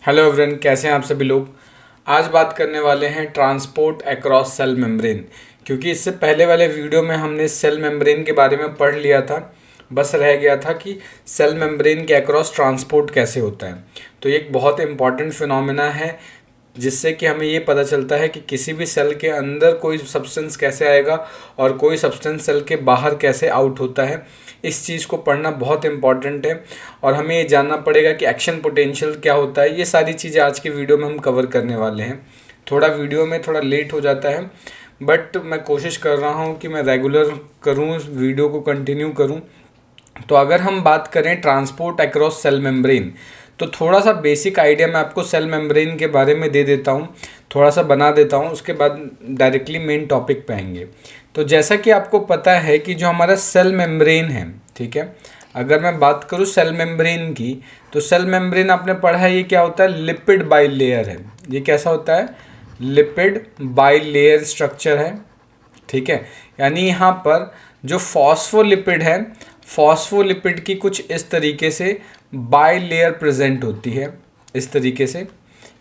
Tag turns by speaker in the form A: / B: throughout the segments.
A: Hello everyone, कैसे हैं आप सभी लोग। आज बात करने वाले हैं ट्रांसपोर्ट अक्रॉस सेल मेम्ब्रेन। क्योंकि इससे पहले वाले वीडियो में हमने सेल मेम्ब्रेन के बारे में पढ़ लिया था, बस रह गया था कि सेल मेम्ब्रेन के अक्रॉस ट्रांसपोर्ट कैसे होता है। तो ये एक बहुत इंपॉर्टेंट फिनोमेना है जिससे कि हमें ये पता चलता है कि किसी भी सेल के अंदर कोई सब्सटेंस कैसे आएगा और कोई सब्सटेंस सेल के बाहर कैसे आउट होता है। इस चीज़ को पढ़ना बहुत इंपॉर्टेंट है और हमें ये जानना पड़ेगा कि एक्शन पोटेंशियल क्या होता है। ये सारी चीज़ें आज की वीडियो में हम कवर करने वाले हैं। थोड़ा वीडियो में थोड़ा लेट हो जाता है, बट मैं कोशिश कर रहा हूँ कि मैं रेगुलर करूँ, वीडियो को कंटिन्यू करूँ। तो अगर हम बात करें ट्रांसपोर्ट अक्रॉस सेल मेम्ब्रेन, तो थोड़ा सा बेसिक आइडिया मैं आपको सेल मेम्ब्रेन के बारे में दे देता हूँ, थोड़ा सा बना देता हूँ, उसके बाद डायरेक्टली मेन टॉपिक पे आएंगे। तो जैसा कि आपको पता है कि जो हमारा सेल मेम्ब्रेन है, ठीक है, अगर मैं बात करूँ सेल मेम्ब्रेन की, तो सेल मेम्ब्रेन आपने पढ़ा है ये क्या होता है, लिपिड बाइलेयर है। ये कैसा होता है, लिपिड बाइलेयर स्ट्रक्चर है, ठीक है। यानी यहाँ पर जो फॉस्फोलिपिड है, फॉस्फोलिपिड की कुछ इस तरीके से बाई लेयर प्रेजेंट होती है। इस तरीके से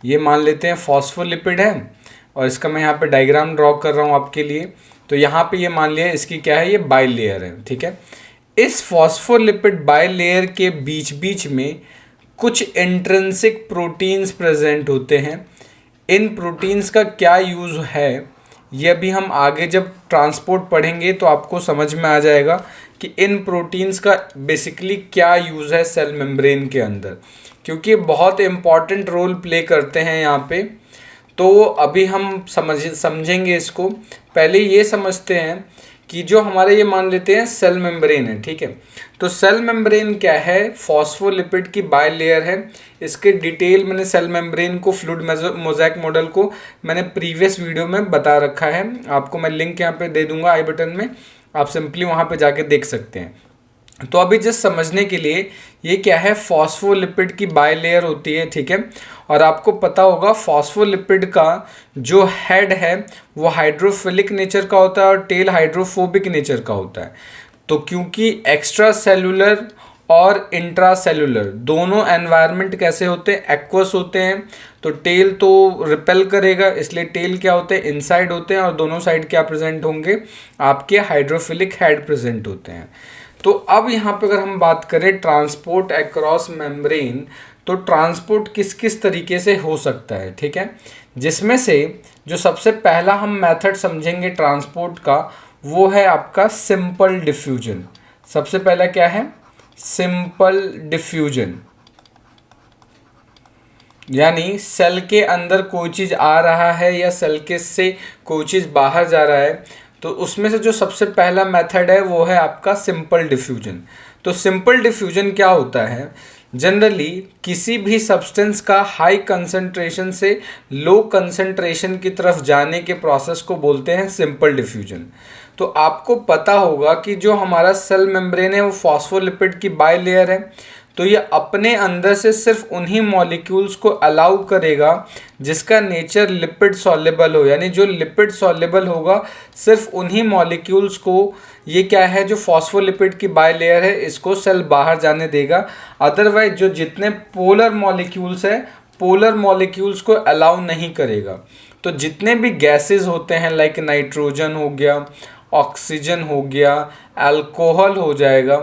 A: ये मान लेते हैं फॉस्फोलिपिड है, और इसका मैं यहाँ पे डायग्राम ड्रॉ कर रहा हूँ आपके लिए। तो यहाँ पे ये मान लिया इसकी क्या है, ये बाई लेयर है, ठीक है। इस फॉस्फोलिपिड बाई लेयर के बीच बीच में कुछ इंट्रिंसिक प्रोटीन्स प्रेजेंट होते हैं। इन प्रोटीन्स का क्या यूज़ है ये अभी हम आगे जब ट्रांसपोर्ट पढ़ेंगे तो आपको समझ में आ जाएगा कि इन प्रोटीन्स का बेसिकली क्या यूज़ है सेल मेम्ब्रेन के अंदर, क्योंकि बहुत इम्पॉर्टेंट रोल प्ले करते हैं यहाँ पे। तो अभी हम समझेंगे इसको। पहले ये समझते हैं कि जो हमारे ये मान लेते हैं सेल मेम्ब्रेन है, ठीक है। तो सेल मेम्ब्रेन क्या है, फॉस्फोलिपिड की बाई लेयर है। इसके डिटेल मैंने सेल मेम्ब्रेन को फ्लूइड मोज़ेक मॉडल को मैंने प्रीवियस वीडियो में बता रखा है, आपको मैं लिंक यहाँ पे दे दूंगा आई बटन में, आप सिंपली वहाँ पे जाके देख सकते हैं। तो अभी जस्ट समझने के लिए ये क्या है, फॉस्फोलिपिड की बाई लेयर होती है, ठीक है। और आपको पता होगा फॉस्फोलिपिड का जो हेड है वो हाइड्रोफिलिक नेचर का होता है और टेल हाइड्रोफोबिक नेचर का होता है। तो क्योंकि एक्स्ट्रा सेलुलर और इंट्रा सेलुलर दोनों एनवायरनमेंट कैसे होते हैं, एक्वस होते हैं, तो टेल तो रिपेल करेगा, इसलिए टेल क्या होते हैं, इनसाइड होते हैं, और दोनों साइड क्या प्रेजेंट होंगे, आपके हाइड्रोफिलिक हेड प्रेजेंट होते हैं। तो अब यहाँ पे अगर हम बात करें ट्रांसपोर्ट अक्रॉस मेम्ब्रेन, तो ट्रांसपोर्ट किस किस तरीके से हो सकता है, ठीक है। जिसमें से जो सबसे पहला हम मेथड समझेंगे ट्रांसपोर्ट का, वो है आपका सिंपल डिफ्यूजन। सबसे पहला क्या है, सिंपल डिफ्यूजन। यानी सेल के अंदर कोई चीज़ आ रहा है या सेल के से कोई चीज़ बाहर जा रहा है, तो उसमें से जो सबसे पहला मेथड है वो है आपका सिंपल डिफ्यूजन। तो सिंपल डिफ्यूजन क्या होता है, जनरली किसी भी सब्सटेंस का हाई कंसंट्रेशन से लो कंसंट्रेशन की तरफ जाने के प्रोसेस को बोलते हैं सिंपल डिफ्यूजन। तो आपको पता होगा कि जो हमारा सेल मेम्ब्रेन है वो फॉस्फोलिपिड की बाई लेयर है, तो ये अपने अंदर से सिर्फ उन्हीं मॉलिक्यूल्स को अलाउ करेगा जिसका नेचर लिपिड सॉल्युबल हो। यानी जो लिपिड सॉल्युबल होगा सिर्फ उन्हीं मॉलिक्यूल्स को ये क्या है, जो फॉस्फोलिपिड की बाई लेयर है, इसको सेल बाहर जाने देगा। अदरवाइज जो जितने पोलर मॉलिक्यूल्स है, पोलर मॉलिक्यूल्स को अलाउ नहीं करेगा। तो जितने भी गैसेस होते हैं, लाइक नाइट्रोजन हो गया, ऑक्सीजन हो गया, अल्कोहल हो जाएगा,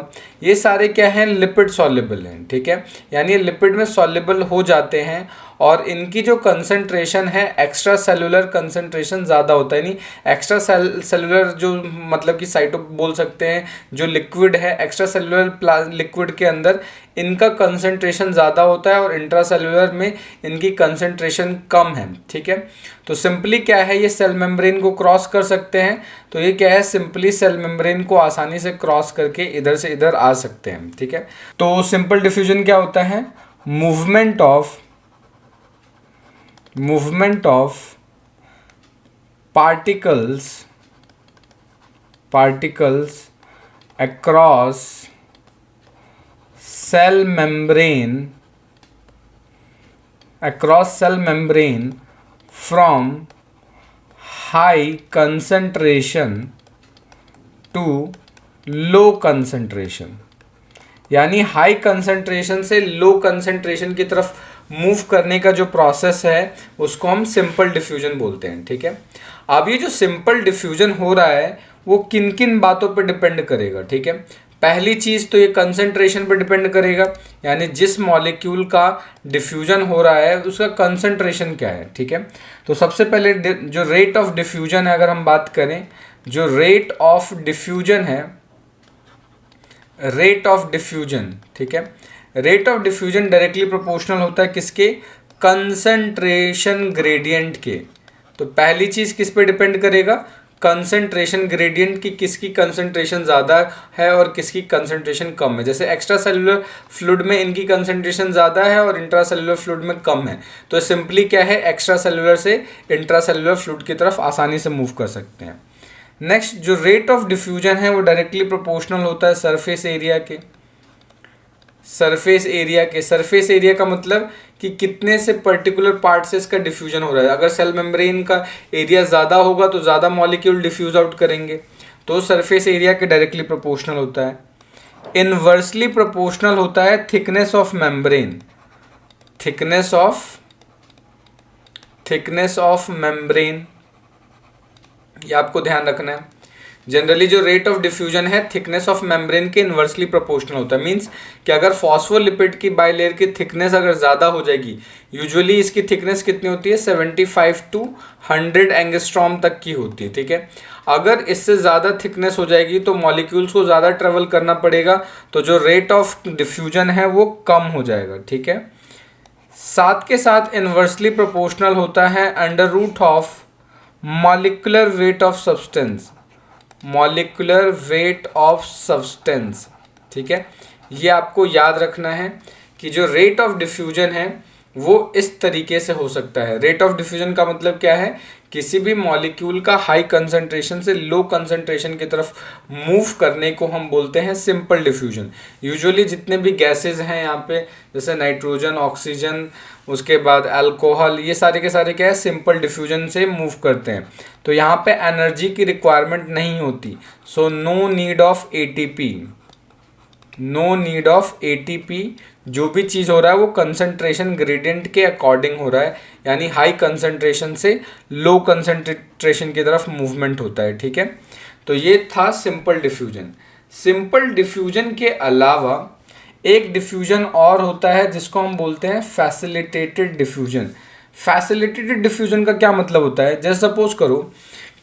A: ये सारे क्या हैं, लिपिड सॉल्युबल हैं, ठीक है। यानी ये लिपिड में सॉल्युबल हो जाते हैं और इनकी जो कंसंट्रेशन है, एक्स्ट्रा सेलुलर कंसंट्रेशन ज़्यादा होता है। यानी एक्स्ट्रा सेलुलर जो मतलब कि साइटो बोल सकते हैं, जो लिक्विड है एक्स्ट्रा सेलुलर लिक्विड के अंदर इनका कंसंट्रेशन ज़्यादा होता है और इंट्रा सेलुलर में इनकी कंसंट्रेशन कम है, ठीक है। तो सिंपली क्या है, ये सेल मेम्ब्रेन को क्रॉस कर सकते हैं। तो ये क्या है, सिंपली सेल मेम्ब्रेन को आसानी से क्रॉस करके इधर से इधर आ सकते हैं, ठीक है। तो सिंपल डिफ्यूजन क्या होता है, movement of particles across cell membrane from high concentration to low concentration। यानी हाई कंसंट्रेशन से लो कंसंट्रेशन की तरफ मूव करने का जो प्रोसेस है उसको हम सिंपल डिफ्यूजन बोलते हैं। ठीक है, अब ये जो सिंपल डिफ्यूजन हो रहा है वो किन किन बातों पर डिपेंड करेगा। ठीक है, पहली चीज़ तो ये कंसंट्रेशन पर डिपेंड करेगा, यानी जिस मॉलिक्यूल का डिफ्यूजन हो रहा है उसका कंसंट्रेशन क्या है। ठीक है, तो सबसे पहले जो रेट ऑफ डिफ्यूजन है, अगर हम बात करें, जो रेट ऑफ डिफ्यूजन है, रेट ऑफ डिफ्यूजन, ठीक है, rate of diffusion directly proportional होता है किसके, कंसंट्रेशन ग्रेडियंट के। तो पहली चीज़ किस पे डिपेंड करेगा, कंसंट्रेशन ग्रेडियंट की, किसकी कंसंट्रेशन ज़्यादा है और किसकी कंसंट्रेशन कम है। जैसे एक्स्ट्रा सेलुलर फ्लूइड में इनकी कंसंट्रेशन ज़्यादा है और इंट्रा सेलुलर फ्लूइड में कम है, तो सिंपली क्या है, एक्स्ट्रा सेलुलर से इंट्रा सेलुलर फ्लूइड की तरफ आसानी से मूव कर सकते हैं। नेक्स्ट, जो रेट ऑफ डिफ्यूजन है वो डायरेक्टली प्रोपोर्शनल होता है सरफेस एरिया के। सरफेस एरिया के, सरफेस एरिया का मतलब कि कितने से पर्टिकुलर पार्ट से इसका डिफ्यूजन हो रहा है। अगर सेल मेम्ब्रेन का एरिया ज़्यादा होगा तो ज़्यादा मॉलिक्यूल डिफ्यूज आउट करेंगे, तो सरफेस एरिया के डायरेक्टली प्रोपोर्शनल होता है। इनवर्सली प्रोपोर्शनल होता है thickness of membrane, thickness of membrane, ये आपको ध्यान रखना है। जनरली जो रेट ऑफ डिफ्यूजन है थिकनेस ऑफ मेम्ब्रेन के इनवर्सली प्रोपोर्शनल होता है। मींस कि अगर फॉस्फोलिपिड की बाइलेयर की थिकनेस अगर ज़्यादा हो जाएगी, यूजुअली इसकी थिकनेस कितनी होती है, 75 to 100 एंगस्ट्रॉम तक की होती है। ठीक है, अगर इससे ज़्यादा थिकनेस हो जाएगी तो मॉलिक्यूल्स को ज़्यादा ट्रेवल करना पड़ेगा, तो जो रेट ऑफ डिफ्यूजन है वो कम हो जाएगा। ठीक है, साथ के साथ इनवर्सली प्रोपोर्शनल होता है under root of molecular weight of substance, molecular weight of substance. ठीक है, ये आपको याद रखना है कि जो रेट ऑफ डिफ्यूजन है वो इस तरीके से हो सकता है। रेट ऑफ डिफ्यूजन का मतलब क्या है, किसी भी मॉलिक्यूल का हाई कंसंट्रेशन से लो कंसंट्रेशन की तरफ मूव करने को हम बोलते हैं सिंपल डिफ्यूजन। यूजुअली जितने भी गैसेस हैं यहाँ पे, जैसे नाइट्रोजन, ऑक्सीजन, उसके बाद अल्कोहल, ये सारे के सारे क्या है, सिंपल डिफ्यूजन से मूव करते हैं। तो यहाँ पे एनर्जी की रिक्वायरमेंट नहीं होती, so no need of ATP, no need of ATP. जो भी चीज़ हो रहा है वो कंसंट्रेशन ग्रेडियंट के अकॉर्डिंग हो रहा है, यानी हाई कंसंट्रेशन से लो कंसंट्रेशन की तरफ मूवमेंट होता है। ठीक है, तो ये था सिंपल डिफ्यूजन। सिंपल डिफ्यूजन के अलावा एक डिफ्यूजन और होता है जिसको हम बोलते हैं फैसिलिटेटेड डिफ्यूजन। फैसिलिटेटेड डिफ्यूजन का क्या मतलब होता है, जैसे सपोज करो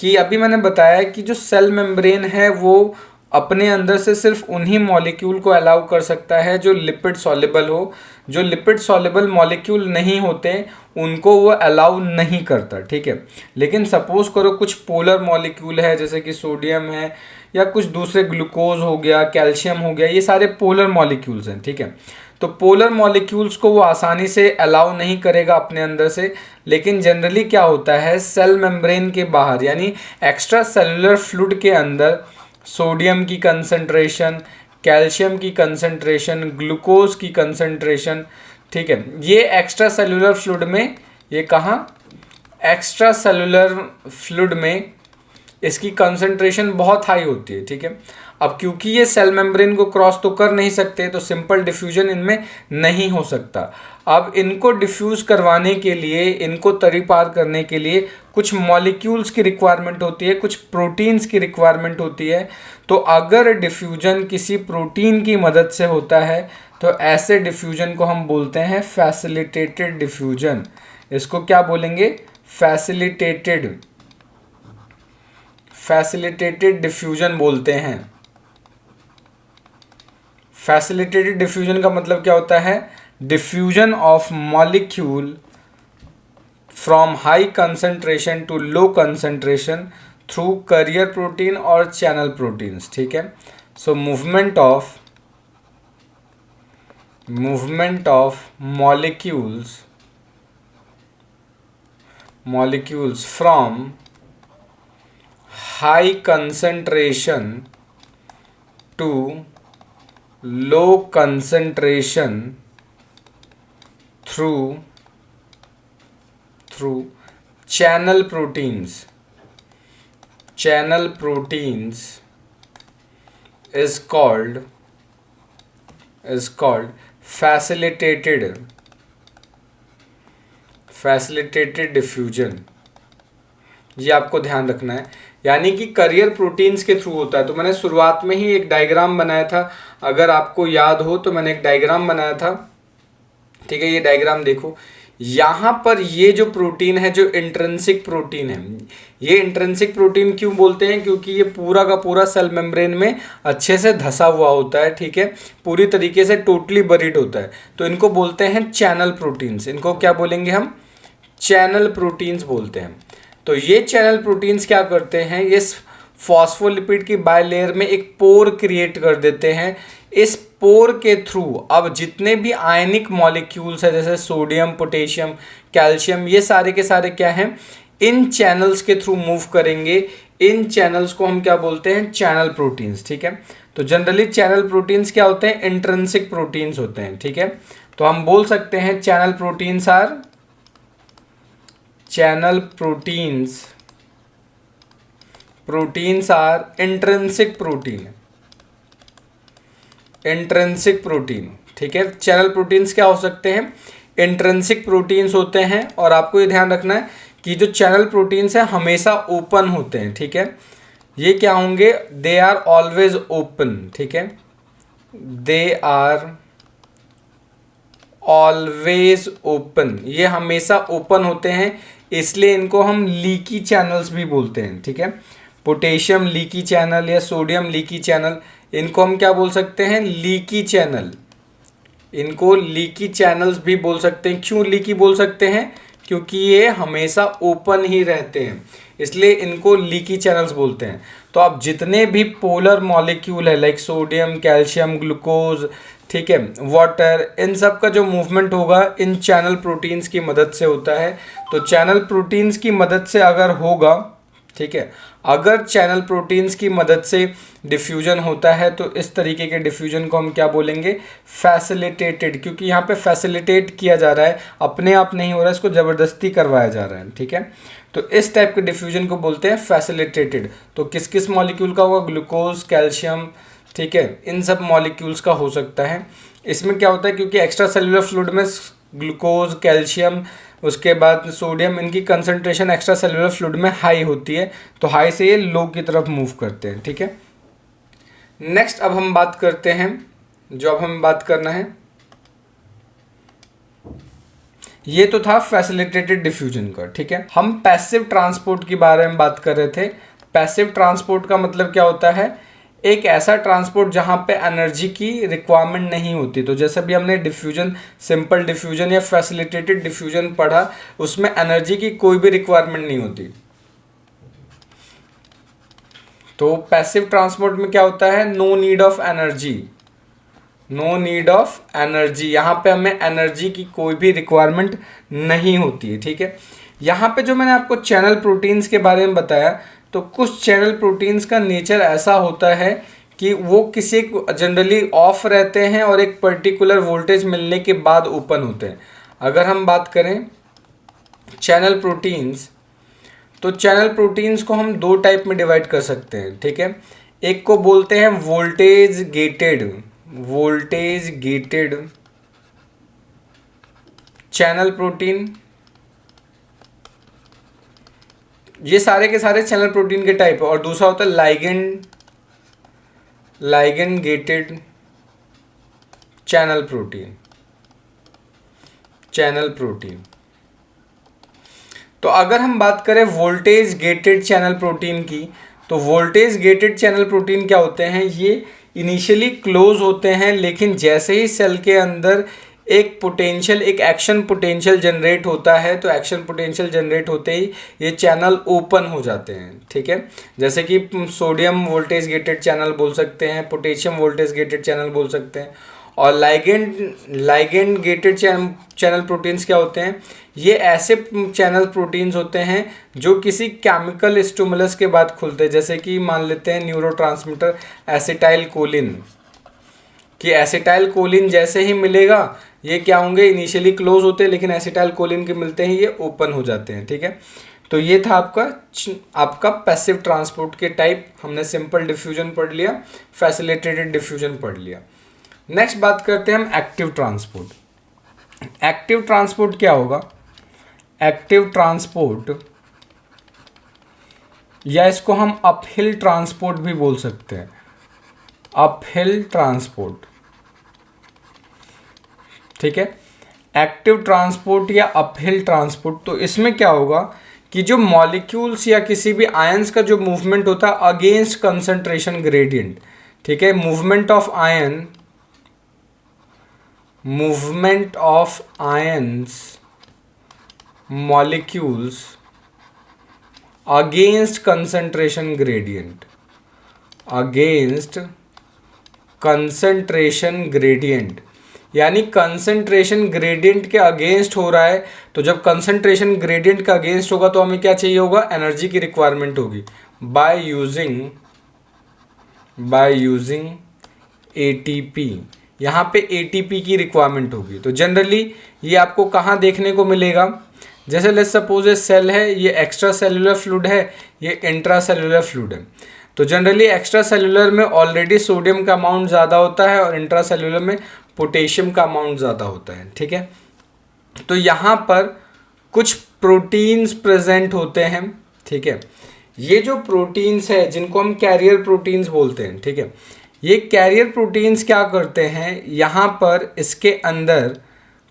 A: कि अभी मैंने बताया कि जो सेल मेम्ब्रेन है वो अपने अंदर से सिर्फ उन्हीं मॉलिक्यूल को अलाउ कर सकता है जो लिपिड सॉल्युबल हो। जो लिपिड सॉल्युबल मॉलिक्यूल नहीं होते उनको वो अलाउ नहीं करता। ठीक है, लेकिन सपोज करो कुछ पोलर मॉलिक्यूल है, जैसे कि सोडियम है या कुछ दूसरे, ग्लूकोज हो गया, कैल्शियम हो गया, ये सारे पोलर मॉलिक्यूल्स हैं। ठीक है, तो पोलर मॉलिक्यूल्स को वो आसानी से अलाउ नहीं करेगा अपने अंदर से। लेकिन जनरली क्या होता है, सेल मेम्ब्रेन के बाहर यानी एक्स्ट्रा सेलुलर फ्लूइड के अंदर सोडियम की कंसंट्रेशन, कैल्शियम की कंसंट्रेशन, ग्लूकोज की कंसंट्रेशन, ठीक है, ये एक्स्ट्रा सेलुलर फ्लूइड में, ये कहाँ, एक्स्ट्रा सेलुलर फ्लूइड में इसकी कंसंट्रेशन बहुत हाई होती है। ठीक है, अब क्योंकि ये सेल मेम्ब्रेन को क्रॉस तो कर नहीं सकते, तो सिंपल डिफ्यूजन इनमें नहीं हो सकता। अब इनको डिफ्यूज़ करवाने के लिए, इनको तरी पार करने के लिए कुछ मॉलिक्यूल्स की रिक्वायरमेंट होती है, कुछ प्रोटीन्स की रिक्वायरमेंट होती है। तो अगर डिफ्यूजन किसी प्रोटीन की मदद से होता है तो ऐसे डिफ्यूजन को हम बोलते हैं फैसिलिटेटेड डिफ्यूजन। इसको क्या बोलेंगे, फैसिलिटेटेड डिफ्यूजन बोलते हैं। फैसिलिटेटेड डिफ्यूजन का मतलब क्या होता है, diffusion of molecule from high concentration to low concentration through carrier protein और चैनल प्रोटीन्स। ठीक है, so movement of molecules from high concentration to low concentration through channel proteins is called facilitated facilitated diffusion, ये आपको ध्यान रखना है, यानी कि करियर प्रोटीन्स के थ्रू होता है। तो मैंने शुरुआत में ही एक डायग्राम बनाया था, अगर आपको याद हो तो मैंने एक डायग्राम बनाया था, ठीक है। ये डायग्राम देखो, यहाँ पर ये जो प्रोटीन है, जो इंट्रिंसिक प्रोटीन है, ये इंट्रिंसिक प्रोटीन क्यों बोलते हैं, क्योंकि ये पूरा का पूरा सेल मेम्ब्रेन में अच्छे से धसा हुआ होता है, ठीक है, पूरी तरीके से टोटली बरीड होता है। तो इनको बोलते हैं चैनल प्रोटीन्स। इनको क्या बोलेंगे हम? चैनल प्रोटीन्स बोलते हैं। तो ये चैनल प्रोटीन्स क्या करते हैं, ये फॉस्फोलिपिड की बायलेयर में एक पोर क्रिएट कर देते हैं। इस पोर के थ्रू अब जितने भी आयनिक मॉलिक्यूल्स है, जैसे सोडियम, पोटेशियम, कैल्शियम, ये सारे के सारे क्या हैं, इन चैनल्स के थ्रू मूव करेंगे। इन चैनल्स को हम क्या बोलते हैं? चैनल प्रोटीन्स, ठीक है। तो जनरली चैनल प्रोटीन्स क्या होते हैं? इंट्रिंसिक प्रोटीन्स होते हैं, ठीक है। तो हम बोल सकते हैं channel proteins are are intrinsic protein, ठीक है। चैनल प्रोटीन्स क्या हो सकते हैं? इंट्रिंसिक प्रोटीन्स होते हैं। और आपको ये ध्यान रखना है कि जो चैनल प्रोटीन्स हैं हमेशा ओपन होते हैं, ठीक है। ये क्या होंगे? दे आर ऑलवेज ओपन, ठीक है, दे आर ऑलवेज ओपन, ये हमेशा ओपन होते हैं, इसलिए इनको हम लीकी चैनल्स भी बोलते हैं, ठीक है। पोटेशियम लीकी चैनल या सोडियम लीकी चैनल, इनको हम क्या बोल सकते हैं? Leaky channel. इनको लीकी चैनल्स भी बोल सकते हैं। क्यों लीकी बोल सकते हैं? क्योंकि ये हमेशा ओपन ही रहते हैं, इसलिए इनको लीकी चैनल्स बोलते हैं। तो आप जितने भी पोलर मॉलिक्यूल है, लाइक सोडियम, कैल्शियम, ग्लूकोज, ठीक है, वाटर, इन सब का जो मूवमेंट होगा इन चैनल प्रोटीन्स की मदद से होता है। तो चैनल प्रोटीन्स की मदद से अगर होगा, ठीक है, अगर चैनल प्रोटीन्स की मदद से डिफ्यूजन होता है तो इस तरीके के डिफ्यूजन को हम क्या बोलेंगे? फैसिलिटेटेड, क्योंकि यहाँ पे फैसिलिटेट किया जा रहा है, अपने आप नहीं हो रहा है, इसको ज़बरदस्ती करवाया जा रहा है, ठीक है। तो इस टाइप के डिफ्यूजन को बोलते हैं फैसिलिटेटेड। तो किस किस मॉलिक्यूल का होगा? ग्लूकोज, कैल्शियम, ठीक है, इन सब मॉलिक्यूल्स का हो सकता है। इसमें क्या होता है, क्योंकि एक्स्ट्रा सेलुलर फ्लूइड में ग्लूकोज, कैल्शियम, उसके बाद सोडियम, इनकी कंसंट्रेशन एक्स्ट्रा सेलुलर फ्लूइड में हाई होती है, तो हाई से ये लो की तरफ मूव करते हैं, ठीक है। नेक्स्ट अब हम बात करते हैं, जो अब हमें बात करना है, ये तो था फैसिलिटेटेड डिफ्यूजन का, ठीक है। हम पैसिव ट्रांसपोर्ट के बारे में बात कर रहे थे। पैसिव ट्रांसपोर्ट का मतलब क्या होता है? एक ऐसा ट्रांसपोर्ट जहाँ पे एनर्जी की रिक्वायरमेंट नहीं होती। तो जैसे भी हमने डिफ्यूजन, सिंपल डिफ्यूजन या फैसिलिटेटेड डिफ्यूजन पढ़ा, उसमें एनर्जी की कोई भी रिक्वायरमेंट नहीं होती। तो पैसिव ट्रांसपोर्ट में क्या होता है? No need of energy, no need of energy, यहाँ पे हमें एनर्जी की कोई भी रिक्वायरमेंट नहीं होती है, ठीक है। यहाँ पे जो मैंने आपको चैनल प्रोटीन्स के बारे में बताया, तो कुछ चैनल प्रोटीन्स का नेचर ऐसा होता है कि वो किसी जनरली ऑफ रहते हैं और एक पर्टिकुलर वोल्टेज मिलने के बाद ओपन होते हैं। अगर हम बात करें चैनल प्रोटीन्स, तो चैनल प्रोटीन्स को हम दो टाइप में डिवाइड कर सकते हैं, ठीक है। एक को बोलते हैं वोल्टेज गेटेड चैनल प्रोटीन। ये सारे के सारे चैनल प्रोटीन के टाइप है। और दूसरा होता है लाइगेंड गेटेड चैनल प्रोटीन। तो अगर हम बात करें वोल्टेज गेटेड चैनल प्रोटीन की, तो वोल्टेज गेटेड चैनल प्रोटीन क्या होते हैं? ये इनिशियली क्लोज होते हैं, लेकिन जैसे ही सेल के अंदर एक पोटेंशियल, एक एक्शन पोटेंशियल जनरेट होता है, तो एक्शन पोटेंशियल जनरेट होते ही ये चैनल ओपन हो जाते हैं, ठीक है। जैसे कि सोडियम वोल्टेज गेटेड चैनल बोल सकते हैं, पोटेशियम वोल्टेज गेटेड चैनल बोल सकते हैं। और लाइगेंड गेटेड चैनल प्रोटीन्स क्या होते हैं? ये ऐसे चैनल प्रोटीन्स होते हैं जो किसी केमिकल स्टिमुलस के बाद खुलते हैं। जैसे कि मान लेते हैं न्यूरोट्रांसमीटर एसिटाइल कोलिन, कि एसिटाइल कोलिन जैसे ही मिलेगा ये क्या होंगे? इनिशियली क्लोज होते हैं, लेकिन एसिटाइल कोलिन के मिलते ही ये ओपन हो जाते हैं, ठीक है। तो ये था आपका पैसिव ट्रांसपोर्ट के टाइप। हमने सिंपल डिफ्यूजन पढ़ लिया, फैसिलिटेटेड डिफ्यूजन पढ़ लिया। नेक्स्ट बात करते हैं हम एक्टिव ट्रांसपोर्ट। एक्टिव ट्रांसपोर्ट क्या होगा? एक्टिव ट्रांसपोर्ट, या इसको हम अपहिल ट्रांसपोर्ट भी बोल सकते हैं, अपहिल ट्रांसपोर्ट, ठीक है। एक्टिव ट्रांसपोर्ट या अपहिल ट्रांसपोर्ट, तो इसमें क्या होगा कि जो मॉलिक्यूल्स या किसी भी आयंस का जो मूवमेंट होता है अगेंस्ट कंसंट्रेशन ग्रेडियंट, ठीक है, movement of ion, movement of ions molecules against concentration gradient, against concentration gradient, यानी कंसंट्रेशन ग्रेडियंट के अगेंस्ट हो रहा है। तो जब कंसंट्रेशन ग्रेडियंट का अगेंस्ट होगा तो हमें क्या चाहिए होगा, एनर्जी की रिक्वायरमेंट होगी बाय यूजिंग एटीपी, यहाँ पे एटीपी की रिक्वायरमेंट होगी। तो जनरली ये आपको कहाँ देखने को मिलेगा, जैसे लेट्स सपोज ये सेल है, ये एक्स्ट्रा सेलुलर फ्लूइड है, ये इंट्रा सेलुलर फ्लूइड है। तो जनरली एक्स्ट्रा सेलुलर में ऑलरेडी सोडियम का अमाउंट ज़्यादा होता है और इंट्रा सेलुलर में पोटेशियम का अमाउंट ज़्यादा होता है, ठीक है। तो यहाँ पर कुछ प्रोटीन्स प्रेजेंट होते हैं, ठीक है। ये जो प्रोटीन्स है जिनको हम कैरियर प्रोटीन्स बोलते हैं, ठीक है, ये कैरियर प्रोटीन्स क्या करते हैं, यहाँ पर इसके अंदर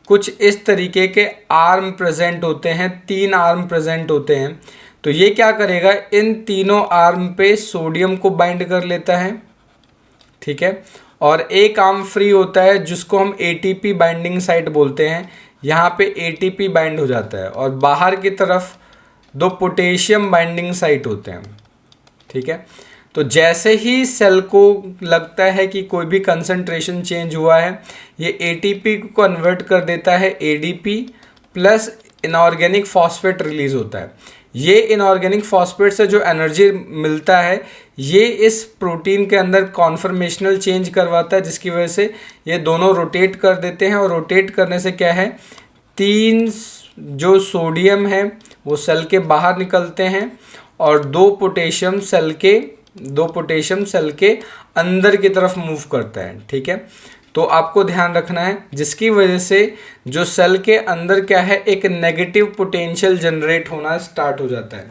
A: कुछ इस तरीके के आर्म प्रेजेंट होते हैं, 3 आर्म प्रेजेंट होते हैं। तो ये क्या करेगा, इन तीनों आर्म पे सोडियम को बाइंड कर लेता है, ठीक है, और एक आर्म फ्री होता है जिसको हम एटीपी बाइंडिंग साइट बोलते हैं। यहाँ पे एटीपी बाइंड हो जाता है और बाहर की तरफ 2 पोटेशियम बाइंडिंग साइट होते हैं, ठीक है। तो जैसे ही सेल को लगता है कि कोई भी कंसंट्रेशन चेंज हुआ है, ये एटीपी को कन्वर्ट कर देता है ADP plus inorganic phosphate release होता है। ये इनऑर्गेनिक फॉस्फेट से जो एनर्जी मिलता है ये इस प्रोटीन के अंदर कॉन्फर्मेशनल चेंज करवाता है, जिसकी वजह से ये दोनों रोटेट कर देते हैं। और रोटेट करने से क्या है, 3 जो सोडियम है वो सेल के बाहर निकलते हैं और 2 पोटेशियम सेल के अंदर की तरफ मूव करता है, ठीक है। तो आपको ध्यान रखना है, जिसकी वजह से जो सेल के अंदर क्या है, एक नेगेटिव पोटेंशियल जनरेट होना स्टार्ट हो जाता है।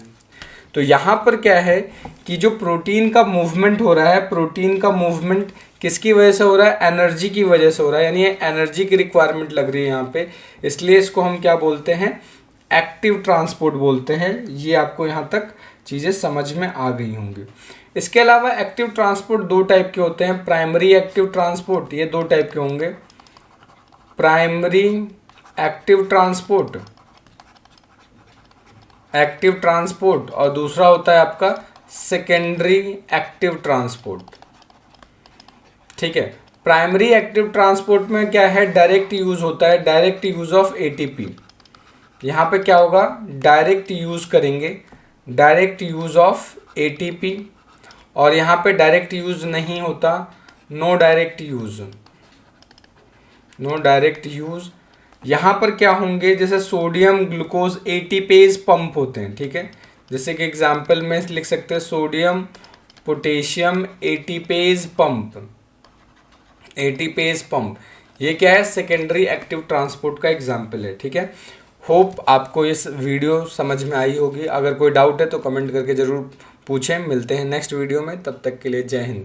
A: तो यहाँ पर क्या है कि जो प्रोटीन का मूवमेंट हो रहा है, प्रोटीन का मूवमेंट किसकी वजह से हो रहा है, एनर्जी की वजह से हो रहा है, यानी एनर्जी की रिक्वायरमेंट लग रही है यहाँ पे, इसलिए इसको हम क्या बोलते हैं, एक्टिव ट्रांसपोर्ट बोलते हैं। ये आपको यहाँ तक चीज़ें समझ में आ गई होंगी। इसके अलावा एक्टिव ट्रांसपोर्ट 2 टाइप के होते हैं, प्राइमरी एक्टिव ट्रांसपोर्ट, ये 2 टाइप के होंगे, प्राइमरी एक्टिव ट्रांसपोर्ट और दूसरा होता है आपका सेकेंडरी एक्टिव ट्रांसपोर्ट, ठीक है। प्राइमरी एक्टिव ट्रांसपोर्ट में क्या है, डायरेक्ट यूज होता है, डायरेक्ट यूज ऑफ एटीपी। यहाँ पे क्या होगा, डायरेक्ट यूज करेंगे, डायरेक्ट यूज ऑफ एटीपी, और यहाँ पे डायरेक्ट यूज नहीं होता, नो डायरेक्ट यूज। यहाँ पर क्या होंगे, जैसे सोडियम ग्लूकोज एटीपेज पंप होते हैं, ठीक है। जैसे कि एग्जाम्पल में लिख सकते हैं सोडियम पोटेशियम एटीपेज पंप, ये क्या है, सेकेंडरी एक्टिव ट्रांसपोर्ट का एग्जाम्पल है, ठीक है। होप आपको इस वीडियो समझ में आई होगी। अगर कोई डाउट है तो कमेंट करके ज़रूर पूछें। मिलते हैं नेक्स्ट वीडियो में, तब तक के लिए जय हिंद।